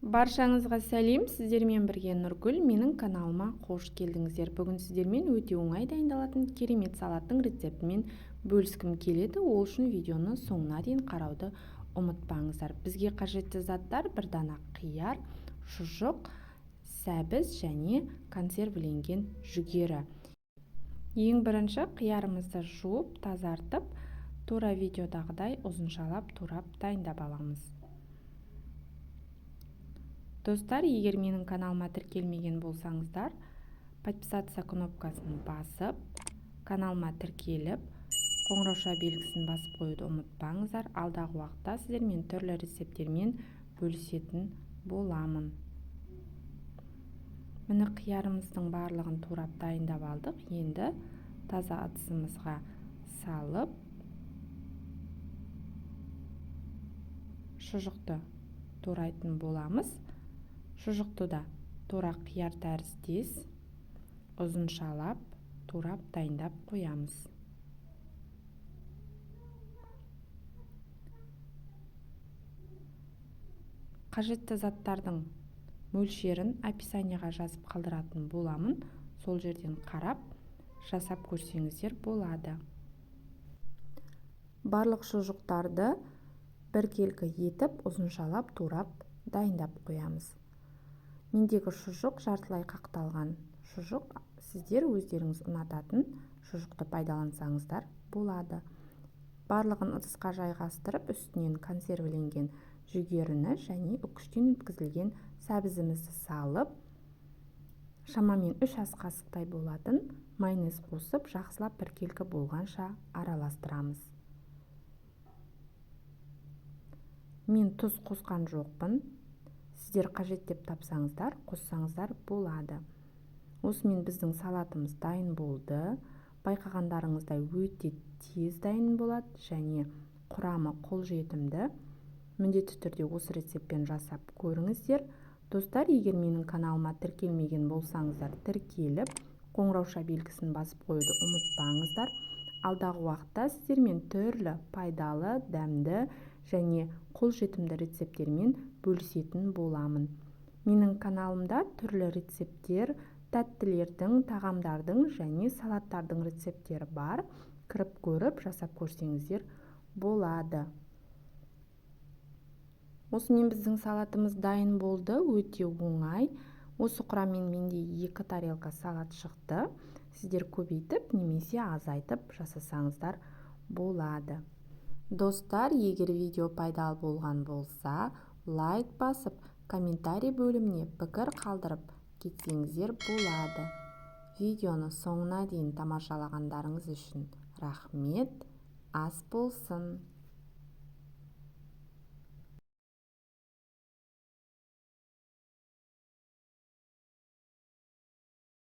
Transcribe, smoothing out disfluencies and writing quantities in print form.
Баршаңызға сәлем, сіздермен бірге Нұргүл. Менің каналыма қош келдіңіздер. Бүгін сіздермен өте оңай дайындалатын керемет салаттың рецептімен бөліскім келеді. Ол үшін видеоны соңына дейін қарауды ұмытпаңыздар. Бізге қажетті заттар: бір дана қияр, шұжық, сәбіз және консервіленген жүгері. Ең бірінші қиярымызды жуып, тазартып, тура видеодағыдай ұзыншалап турап дайындап аламыз. Достар, егер менің каналыма тіркелмеген болсаңыздар, подписаться кнопкасын басып, каналыма тіркеліп, қоңырауша белгісін басып қоюды ұмытпаңыздар. Алдағы уақытта сіздермен түрлі рецептермен бөлісетін боламын. Міне қиярымыздың барлығын турап дайындап алдық. Енді таза ыдысымызға салып, шұжықты турайтын боламыз. Шұжықты да тура қияр тәріздес ұзыншалап турап дайындап қоямыз. Қажетті заттардың мөлшерін описанияға жазып қалдыратын боламын. Сол жерден қарап жасап көрсеңіздер болады. Барлық шұжықтарды біркелкі етіп ұзыншалап турап дайындап қоямыз. Мендегі шұжық жартылай қақталған шұжық. Сіздер өздеріңіз ұнататын шұжықты пайдалансаңыздар болады. Барлығын ыдысқа жайғастырып, үстінен консервіленген жүгеріні және үккіштен өткізілген сәбізімізді салып, шамамен 3 ас қасықтай болатын майонез қосып, жақсылап біркелкі болғанша араластырамыз. Мен тұз қосқан жоқпын. Сіздер қажет деп тапсаңыздар, қоссаңыздар болады. Осымен біздің салатымыз дайын болды. Байқағандарыңыздай өте тез дайын болады және құрамы қолжетімді. Міндетті түрде осы рецептпен жасап көріңіздер. Достар, егер менің каналыма тіркелмеген болсаңыздар, тіркеліп, қоңырауша белгісін басып қоюды ұмытпаңыздар. Алдағы уақытта сіздермен түрлі пайдалы, дәмді және қолжетімді рецептермен бөлісетін боламын. Менің каналымда түрлі рецептер, тәттілердің, тағамдардың және салаттардың рецептері бар. Кіріп көріп, жасап көрсеңіздер болады. Осымен біздің салатымыз дайын болды. Өте оңай. Осы құраммен менде 2 тарелка салат шықты. Сіздер көбейтіп немесе азайтып жасасаңыздар болады. Достар, егер видео пайдалы болған болса, лайк басып, комментарий бөліміне пікір қалдырып кетсеңіздер болады. Видеоны соңына дейін тамашалағандарыңыз үшін рахмет. Ас болсын!